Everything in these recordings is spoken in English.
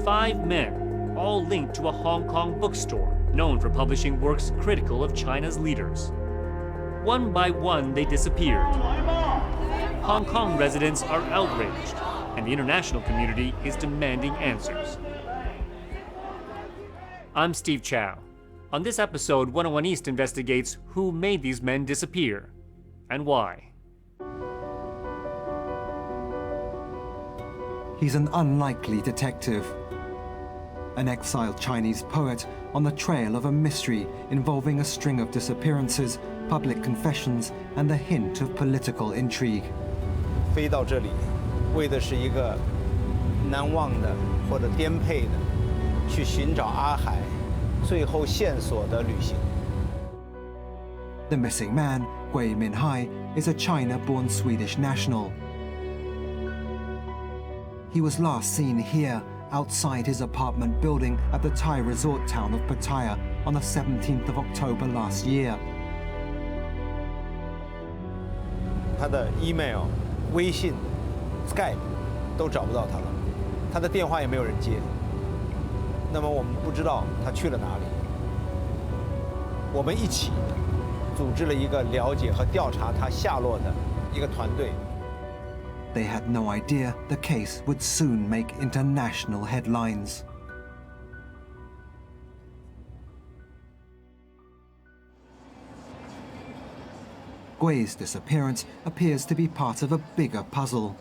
5 men, all linked to a Hong Kong bookstore known for publishing works critical of China's leaders. One by one, they disappeared. Hong Kong residents are outraged, and the international community is demanding answers. I'm Steve Chow. On this episode, 101 East investigates who made these men disappear and why. He's an unlikely detective, an exiled Chinese poet on the trail of a mystery involving a string of disappearances, public confessions, and the hint of political intrigue. 飞到这里，为的是一个难忘的或者颠沛的，去寻找阿海最后线索的旅行。 The missing man, Gui Minhai, is a China-born Swedish national. He was last seen here, outside his apartment building at the Thai resort town of Pattaya on the 17th of October last year. 他的 email、微信、Skype 都找不到他了，他的电话也没有人接。那么我们不知道他去了哪里。我们一起组织了一个了解和调查他下落的一个团队。 They had no idea the case would soon make international headlines. Gui's disappearance appears to be part of a bigger puzzle.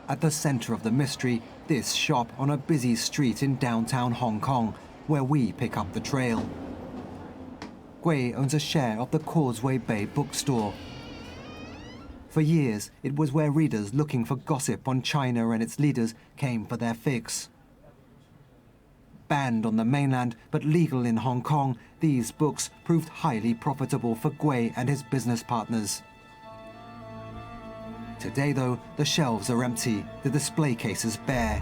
At the center of the mystery, this shop on a busy street in downtown Hong Kong, where we pick up the trail. Gui owns a share of the Causeway Bay bookstore. For years, it was where readers looking for gossip on China and its leaders came for their fix. Banned on the mainland, but legal in Hong Kong, these books proved highly profitable for Gui and his business partners. Today, though, the shelves are empty, the display cases bare.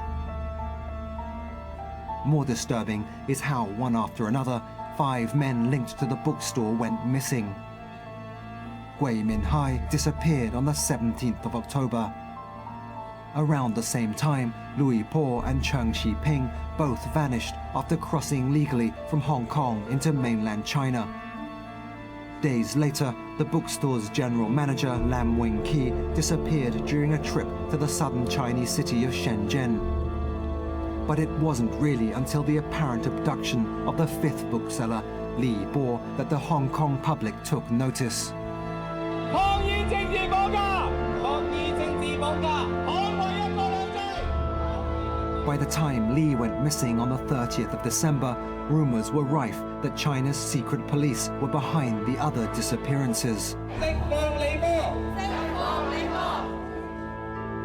More disturbing is how, one after another, 5 men linked to the bookstore went missing. Gui Minhai disappeared on the 17th of October. Around the same time, Lui Por and Cheung both vanished after crossing legally from Hong Kong into mainland China. Days later, the bookstore's general manager, Lam Wing-Ki, disappeared during a trip to the southern Chinese city of Shenzhen. But it wasn't really until the apparent abduction of the 5th bookseller, Lui Por, that the Hong Kong public took notice. By the time Li went missing on the 30th of December, rumors were rife that China's secret police were behind the other disappearances.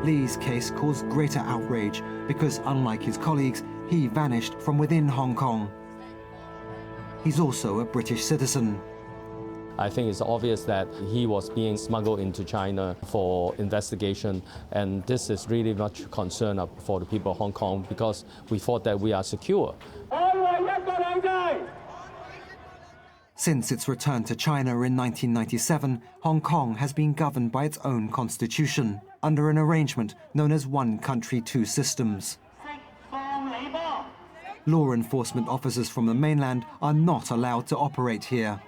Li's case caused greater outrage because, unlike his colleagues, he vanished from within Hong Kong. He's also a British citizen. I think it's obvious that he was being smuggled into China for investigation, and this is really much concern for the people of Hong Kong because we thought that we are secure. Since its return to China in 1997, Hong Kong has been governed by its own constitution, under an arrangement known as One Country, Two Systems. Law enforcement officers from the mainland are not allowed to operate here.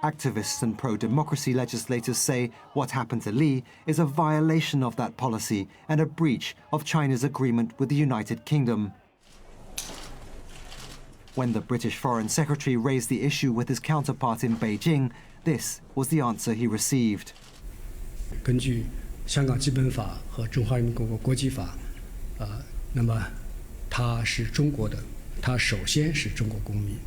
Activists and pro-democracy legislators say what happened to Li is a violation of that policy and a breach of China's agreement with the United Kingdom. When the British Foreign Secretary raised the issue with his counterpart in Beijing, this was the answer he received. 根据香港基本法和中华人民共和国国际法，那么他是中国的，他首先是中国公民。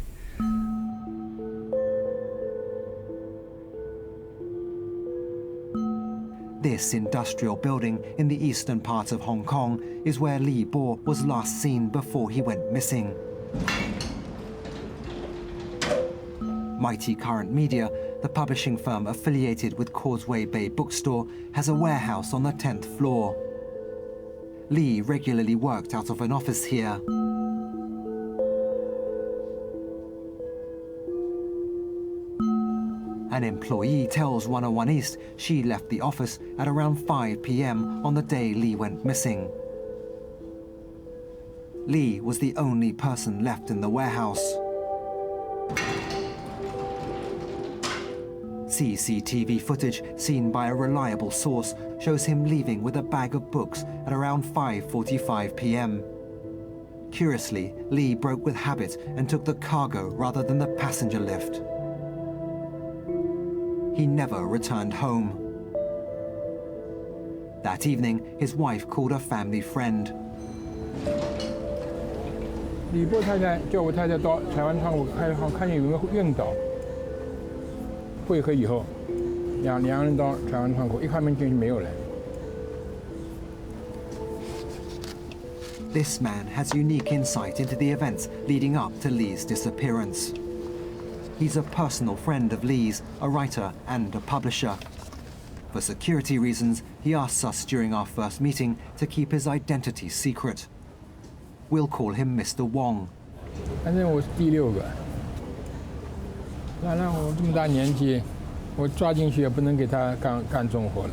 This industrial building in the eastern part of Hong Kong is where Lui Por was last seen before he went missing. Mighty Current Media, the publishing firm affiliated with Causeway Bay Bookstore, has a warehouse on the 10th floor. Li regularly worked out of an office here. An employee tells 101 East she left the office at around 5 p.m. on the day Li went missing. Lee was the only person left in the warehouse. CCTV footage seen by a reliable source shows him leaving with a bag of books at around 5:45 p.m. Curiously, Lee broke with habit and took the cargo rather than the passenger lift. He never returned home. That evening, his wife called a family friend. 李波太太叫我太太到台湾窗口看见有一个晕倒。会合以后，两人到台湾窗口，一开门进去没有人。 This man has unique insight into the events leading up to Lee's disappearance. He's a personal friend of Lee's, a writer and a publisher. For security reasons, he asks us during our first meeting to keep his identity secret. We'll call him Mr. Wong. 反正我是第6个。那我这么大年纪，我抓进去也不能给他干重活了。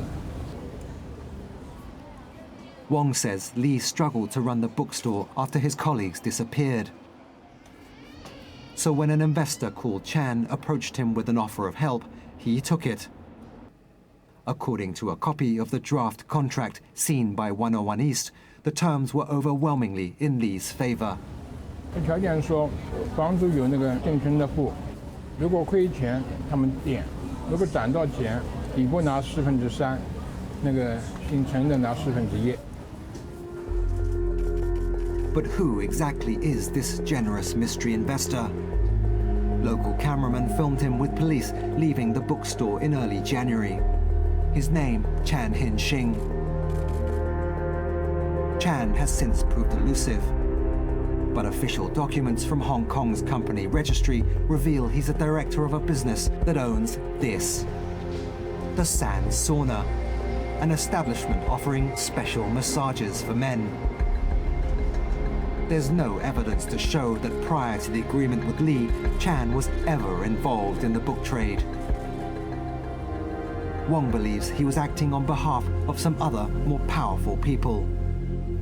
Wong says Lee struggled to run the bookstore after his colleagues disappeared. So when an investor called Chan approached him with an offer of help, he took it. According to a copy of the draft contract seen by 101 East, the terms were overwhelmingly in Lee's favor. 条件说，房主有那个定存的付，如果亏钱他们垫，如果攒到钱，李波拿3%，那个姓陈的拿1/4。 But who exactly is this generous mystery investor? Local cameramen filmed him with police leaving the bookstore in early January. His name, Chan Hin-shing. Chan has since proved elusive. But official documents from Hong Kong's company registry reveal he's a director of a business that owns this. The Sand Sauna, an establishment offering special massages for men. There's no evidence to show that prior to the agreement with Lee, Chan was ever involved in the book trade. Wong believes he was acting on behalf of some other, more powerful people.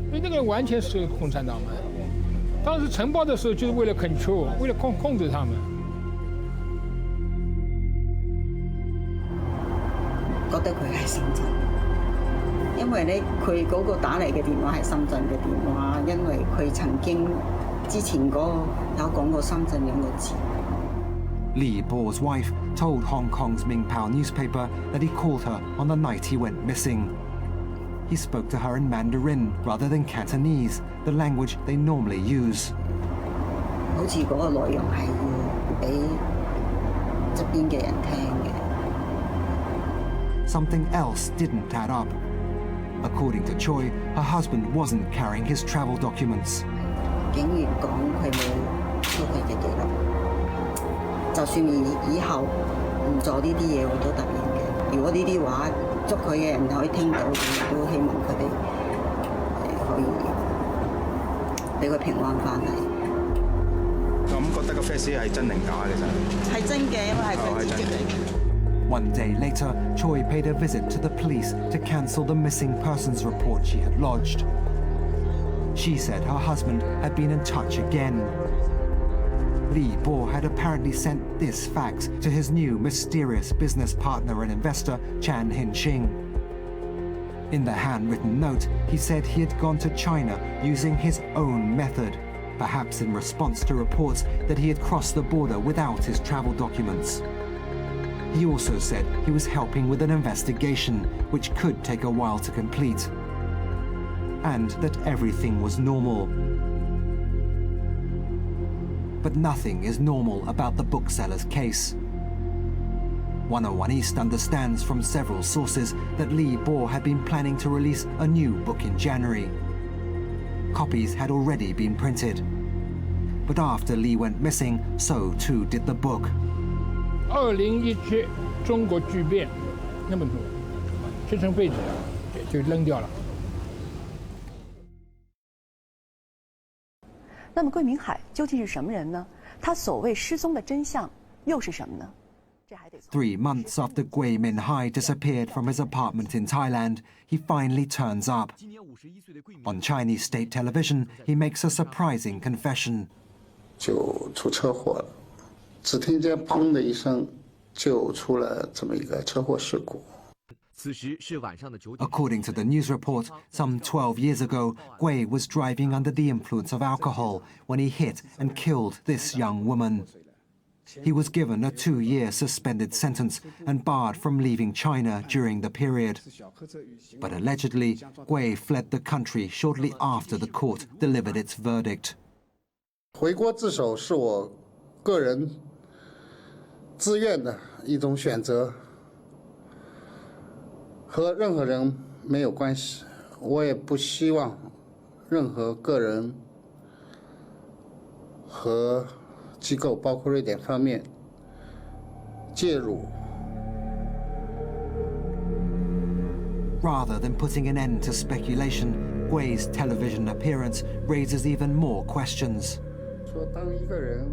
所以那个完全是共产党嘛。当时承包的时候就是为了 control， 为了控制他们。覺得佢係深圳。 因為咧，佢嗰個打嚟嘅電話係深圳嘅電話，因為佢曾經之前有講過深圳2個字。Lui Por's wife told Hong Kong's Mingpao newspaper that he called her on the night he went missing. He spoke to her in Mandarin rather than Cantonese, the language they normally use. 好似嗰個內容係要俾側邊嘅人聽嘅。 Something else didn't add up. According to Choi, her husband wasn't carrying his travel documents. 警員講佢冇收佢嘅記錄，就算以後唔做呢啲嘢，我都答應嘅。如果呢啲話捉佢嘅人可以聽到，我都希望佢哋可以俾佢平安翻嚟。咁覺得個 face 係真定假嘅啫？係真嘅，因為係佢自己嚟嘅。 One day later, Choi paid a visit to the police to cancel the missing persons report she had lodged. She said her husband had been in touch again. Lui Por had apparently sent this fax to his new mysterious business partner and investor, Chan Hin-shing. In the handwritten note, he said he had gone to China using his own method, perhaps in response to reports that he had crossed the border without his travel documents. He also said he was helping with an investigation, which could take a while to complete, and that everything was normal. But nothing is normal about the Booksellers case. 101 East understands from several sources that Lui Por had been planning to release a new book in January. Copies had already been printed. But after Lee went missing, so too did the book. 2017中国巨变那本书，贴成废纸就扔掉了。那么桂明海究竟是什么人呢？他所谓失踪的真相又是什么呢？ 3 months after Gui Minhai disappeared from his apartment in Thailand, he finally turns up. On Chinese state television, he makes a surprising confession. 就出车祸了，只听见砰的一声，就出了这么一个车祸事故。 According to the news report, some 12 years ago, Gui was driving under the influence of alcohol when he hit and killed this young woman. He was given a 2-year suspended sentence and barred from leaving China during the period. But allegedly, Gui fled the country shortly after the court delivered its verdict. 回国自首是我个人自愿的一种选择。 和任何人没有关系，我也不希望任何个人和机构，包括瑞典方面介入。 Rather than putting an end to speculation, Gui's television appearance raises even more questions. 说当一个人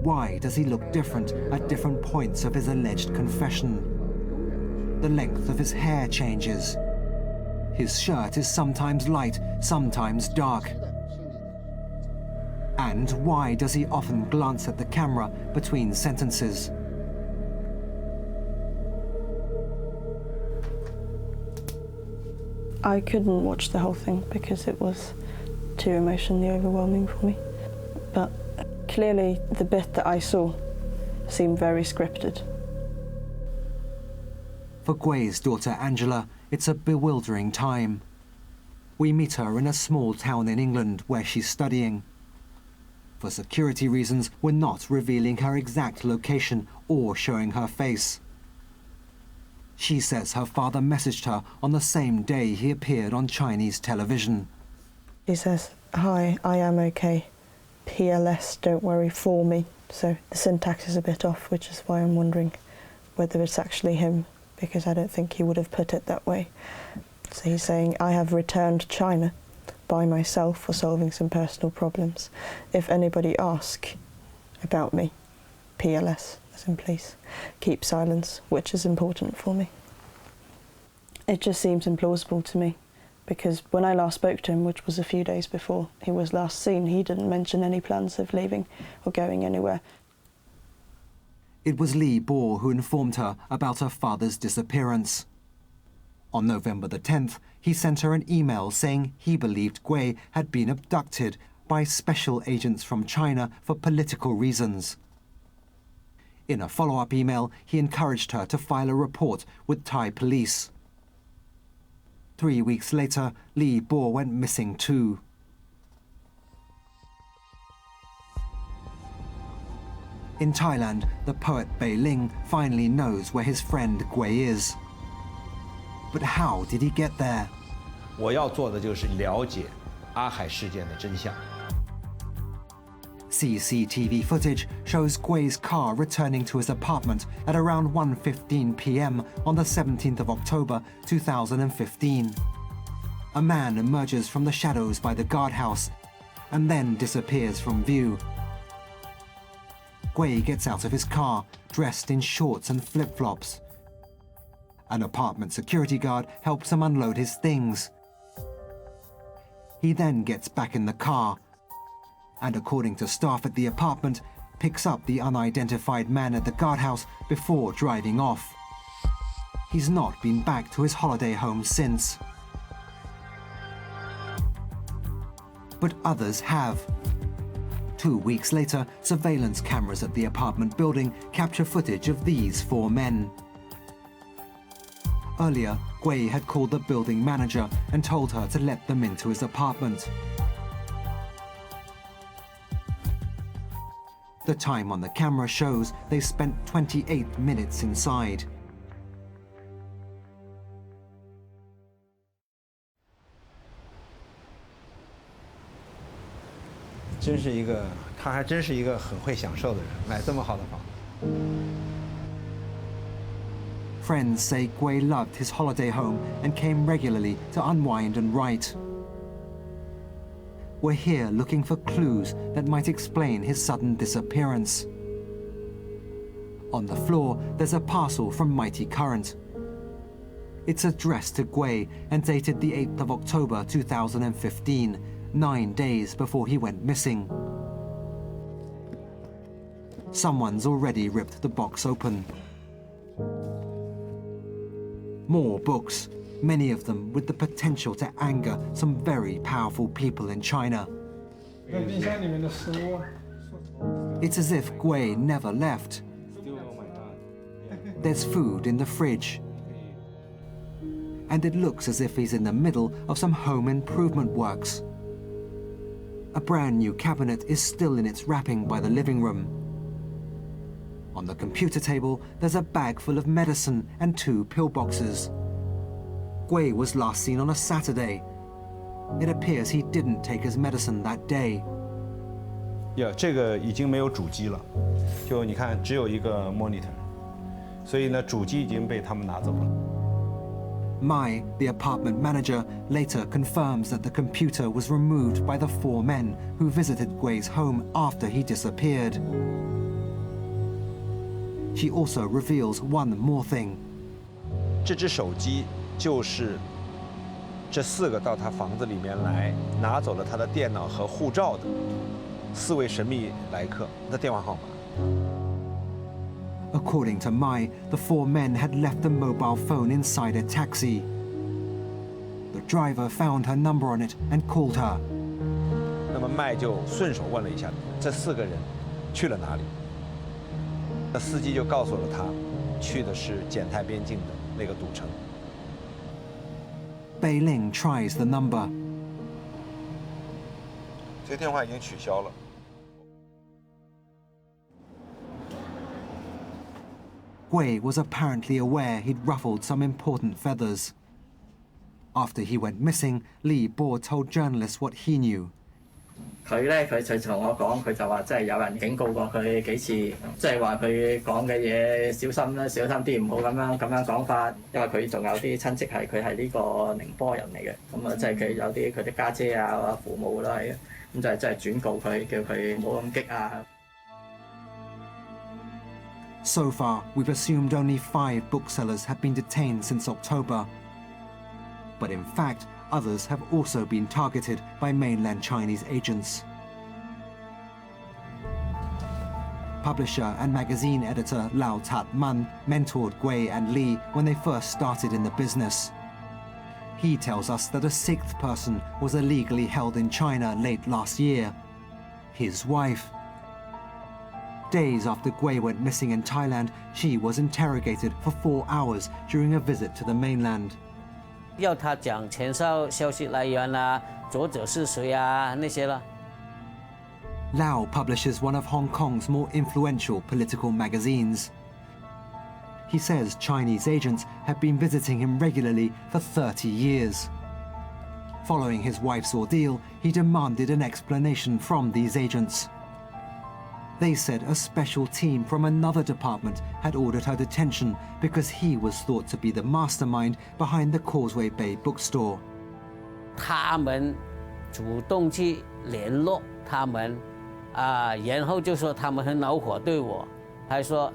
Why does he look different at different points of his alleged confession? The length of his hair changes. His shirt is sometimes light, sometimes dark. And why does he often glance at the camera between sentences? I couldn't watch the whole thing because it was too emotionally overwhelming for me. But clearly the bit that I saw seemed very scripted. For Gui's daughter Angela, it's a bewildering time. We meet her in a small town in England where she's studying. For security reasons, we're not revealing her exact location or showing her face. She says her father messaged her on the same day he appeared on Chinese television. He says, "Hi, I am okay. PLS, don't worry for me." So the syntax is a bit off, which is why I'm wondering whether it's actually him, because I don't think he would have put it that way. So he's saying, "I have returned to China by myself for solving some personal problems. If anybody asks about me, PLS, as in please, keep silence," which is important for me. It just seems implausible to me, because when I last spoke to him, which was a few days before he was last seen, he didn't mention any plans of leaving or going anywhere. It was Lui Por who informed her about her father's disappearance. On November the 10th, he sent her an email saying he believed Gui had been abducted by special agents from China for political reasons. In a follow-up email, he encouraged her to file a report with Thai police. 3 weeks later, Lui Por went missing too. In Thailand, the poet Bei Ling finally knows where his friend Gui is. But how did he get there? 我要做的就是了解阿海事件的真相。 CCTV footage shows Gui's car returning to his apartment at around 1:15 p.m. on the 17th of October 2015. A man emerges from the shadows by the guardhouse and then disappears from view. Gui gets out of his car, dressed in shorts and flip-flops. An apartment security guard helps him unload his things. He then gets back in the car and, according to staff at the apartment, picks up the unidentified man at the guardhouse before driving off. He's not been back to his holiday home since. But others have. 2 weeks later, surveillance cameras at the apartment building capture footage of these 4 men. Earlier, Gui had called the building manager and told her to let them into his apartment. The time on the camera shows they spent 28 minutes inside. 他还真是一个很会享受的人，买这么好的房。 Friends say Gui loved his holiday home and came regularly to unwind and write. We're here looking for clues that might explain his sudden disappearance. On the floor, there's a parcel from Mighty Current. It's addressed to Gui and dated the 8th of October 2015, 9 days before he went missing. Someone's already ripped the box open. More books, many of them with the potential to anger some very powerful people in China. It's as if Gui never left. There's food in the fridge. And it looks as if he's in the middle of some home improvement works. A brand new cabinet is still in its wrapping by the living room. On the computer table, there's a bag full of medicine and 2 pillboxes. Gui was last seen on a Saturday. It appears he didn't take his medicine that day. 这个已经没有主机了，就你看只有一个 monitor， 所以呢主机已经被他们拿走了。Mai, the apartment manager, later confirms that the computer was removed by the 4 men who visited Gui's home after he disappeared. She also reveals one more thing. 这只手机就是这4个到他房子里面来拿走了他的电脑和护照的4位神秘来客的电话号码。According to Mai, the 4 men had left a mobile phone inside a taxi. The driver found her number on it and called her. 那么麦就顺手问了一下，这4个人去了哪里？那司机就告诉了他，去的是柬泰边境的那个赌城。Beiling tries the number. 这电话已经取消了。Gui was apparently aware he'd ruffled some important feathers. After he went missing, Lui Por told journalists what he knew. 佢就同我講，佢就話真係有人警告過佢幾次，即係話佢講嘅嘢小心啦，小心啲，唔好咁樣講法。因為佢仲有啲親戚係佢係呢個寧波人嚟嘅，咁啊即係佢有啲佢啲家姐啊、父母都係，咁就係真係轉告佢，叫佢唔好咁激啊。So far, we've assumed only 5 booksellers have been detained since October. But in fact, others have also been targeted by mainland Chinese agents. Publisher and magazine editor Lau Tat-man mentored Gui and Li when they first started in the business. He tells us that a 6th person was illegally held in China late last year, his wife. Days after Gui went missing in Thailand, she was interrogated for 4 hours during a visit to the mainland. 要他讲前哨消息来源啊，作者是谁啊，那些了。Lau publishes one of Hong Kong's more influential political magazines. He says Chinese agents have been visiting him regularly for 30 years. Following his wife's ordeal, he demanded an explanation from these agents. They said a special team from another department had ordered her detention because he was thought to be the mastermind behind the Causeway Bay bookstore. 他们主动去联络他们，然后就说他们很恼火对我，还说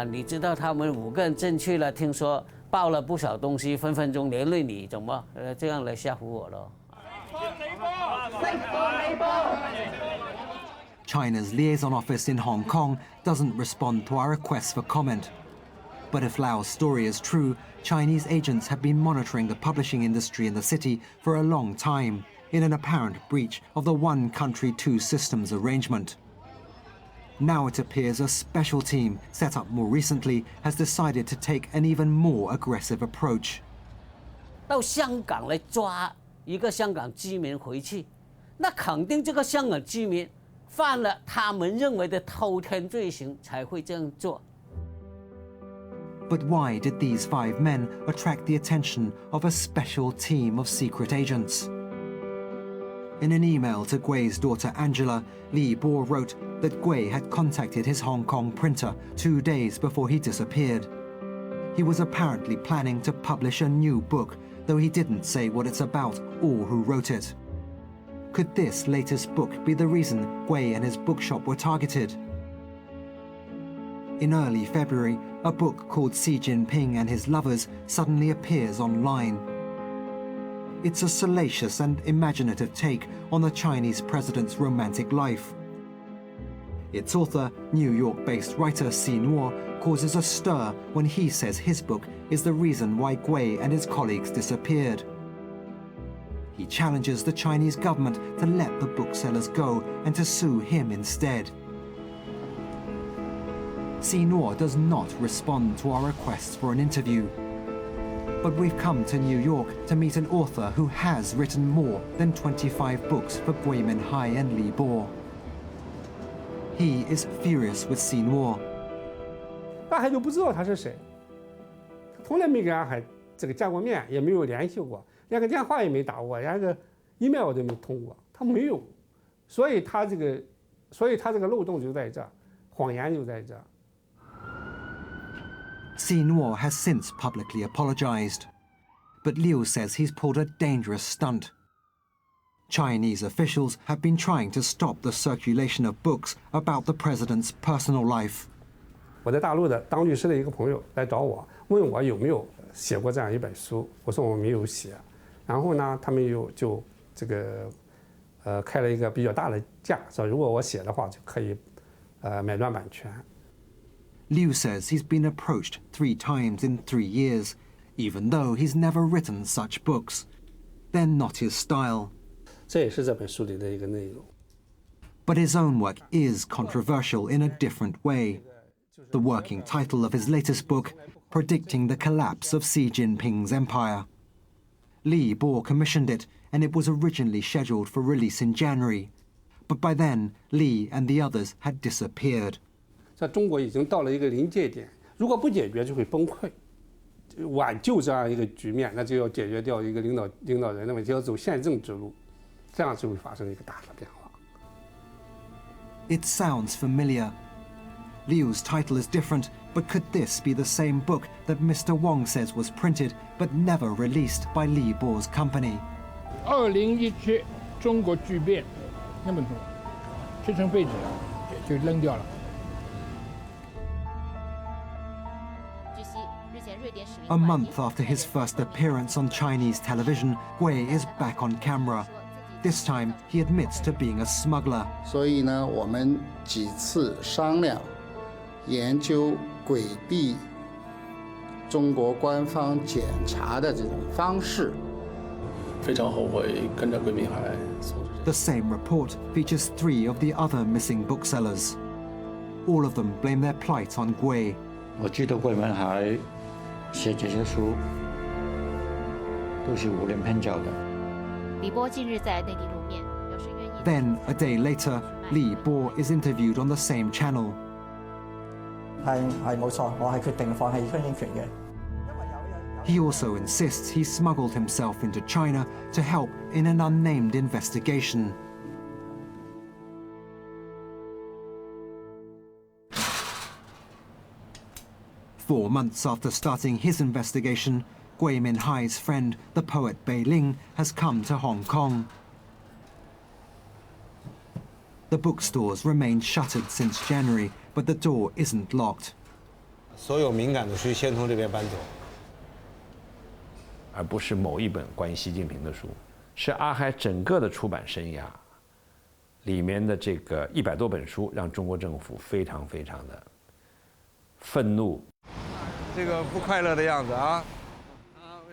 你知道他们5个人进去了，听说爆了不少东西，分分钟连累你，怎么这样来吓唬我了？ China's liaison office in Hong Kong doesn't respond to our requests for comment. But if Lau's story is true, Chinese agents have been monitoring the publishing industry in the city for a long time, in an apparent breach of the one country, two systems arrangement. Now it appears a special team, set up more recently, has decided to take an even more aggressive approach. 到香港来抓一个香港居民回去，那肯定这个香港居民 犯了他们认为的偷天罪行才会这样做。 But why did these 5 men attract the attention of a special team of secret agents? In an email to Gui's daughter Angela, Lui Por wrote that Gui had contacted his Hong Kong printer 2 days before he disappeared. He was apparently planning to publish a new book, though he didn't say what it's about or who wrote it. Could this latest book be the reason Gui and his bookshop were targeted? In early February, a book called Xi Jinping and His Lovers suddenly appears online. It's a salacious and imaginative take on the Chinese president's romantic life. Its author, New York-based writer Xi Nuo, causes a stir when he says his book is the reason why Gui and his colleagues disappeared. He challenges the Chinese government to let the booksellers go and to sue him instead. Xi Nuo does not respond to our requests for an interview. But we've come to New York to meet an author who has written more than 25 books for Gui Minhai and Lui Por. He is furious with Xi Nuo. 阿海就不知道他是谁，从来没跟阿海见过面，也没有联系过，连个电话也没打过，连个 email 我都没通过，他没有，所以他这个漏洞就在这，谎言就在这。 Xi Nuo has since publicly apologized, but Liu says he's pulled a dangerous stunt. Chinese officials have been trying to stop the circulation of books about the president's personal life. 我在大陆的当律师的一个朋友来找我，问我有没有写过这样一本书，我说我没有写。然后呢，他们就开了一个比较大的价，说如果我写的话就可以买断版权。 Liu says he's been approached 3 times in 3 years, even though he's never written such books. They're not his style. 这也是这本书里的一个内容。 But his own work is controversial in a different way. The working title of his latest book, predicting the collapse of Xi Jinping's empire. Lui Por commissioned it, and it was originally scheduled for release in January. But by then, Li and the others had disappeared. 在中国已经到了一个临界点，如果不解决就会崩溃。挽救这样一个局面，那就要解决掉一个领导人的问题，要走宪政之路，这样就会发生一个大的变化。 It sounds familiar. Liu's title is different, but could this be the same book that Mr. Wong says was printed but never released by Lui Por's company? 2017中国巨变那本书，贴成废纸了，就扔掉了。 A month after his first appearance on Chinese television, Gui is back on camera. This time, he admits to being a smuggler. 所以呢，我们几次商量，研究规避中国官方检查的这种方式。非常后悔跟着桂民海。The same report features 3 of the other missing booksellers. All of them blame their plight on Gui. 我记得桂民海写这些书都是无人喷脚的。李波近日在内地露面，表示愿意。 Then, a day later, Lui Por is interviewed on the same channel. 係冇錯，我係決定放棄婚姻權嘅。 He also insists he smuggled himself into China to help in an unnamed investigation. Four months after starting his investigation, Gui Minhai's friend, the poet Bei Ling, has come to Hong Kong. The bookstores remain shuttered since January, but the door isn't locked. 所有敏感的书先从这边搬走，而不是某一本关于习近平的书，是阿海整个的出版生涯里面的这个100多本书，让中国政府非常非常的愤怒。这个不快乐的样子啊。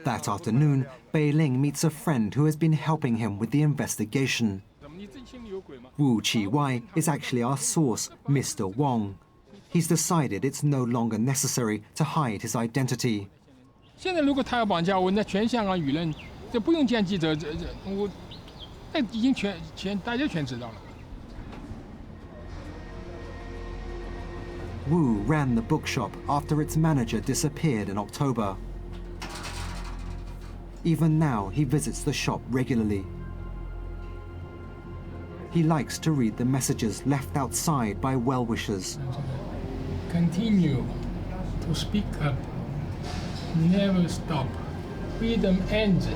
That afternoon, Bei Ling meets a friend who has been helping him with the investigation. Wu Chi-wai is actually our source, Mr. Wong. He's decided it's no longer necessary to hide his identity. 现在如果他要绑架我，那全香港舆论，这不用见记者，我，那已经大家全知道了。 Wu ran the bookshop after its manager disappeared in October. Even now, he visits the shop regularly. He likes to read the messages left outside by well-wishers. Continue to speak up. Never stop. Freedom ends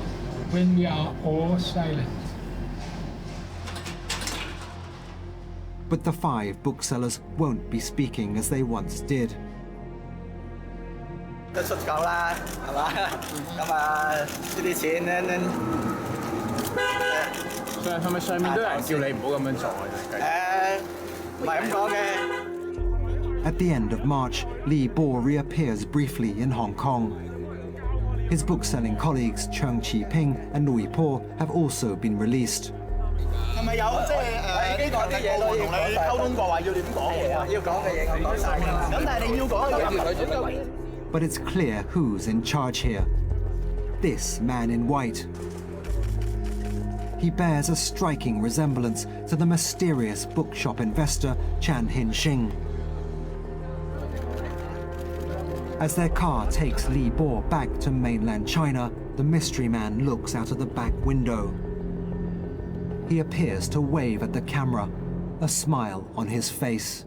when we are all silent. But the 5 booksellers won't be speaking as they once did. 都出夠啦，係嘛？咁啊，呢啲錢咧，係咪上面都有人叫你唔好咁樣做啊？唔係咁講嘅。At the end of March, Lui Por reappears briefly in Hong Kong. His book-selling colleagues Cheung and Lui Por have also been released. 係咪有即係呢個啲嘢都要同你溝通過，話要點講嘢啊？要講嘅嘢我講晒㗎。咁但係你要講。But it's clear who's in charge here. This man in white. He bears a striking resemblance to the mysterious bookshop investor Chan Hin-shing. As their car takes Lui Por back to mainland China, the mystery man looks out of the back window. He appears to wave at the camera, a smile on his face.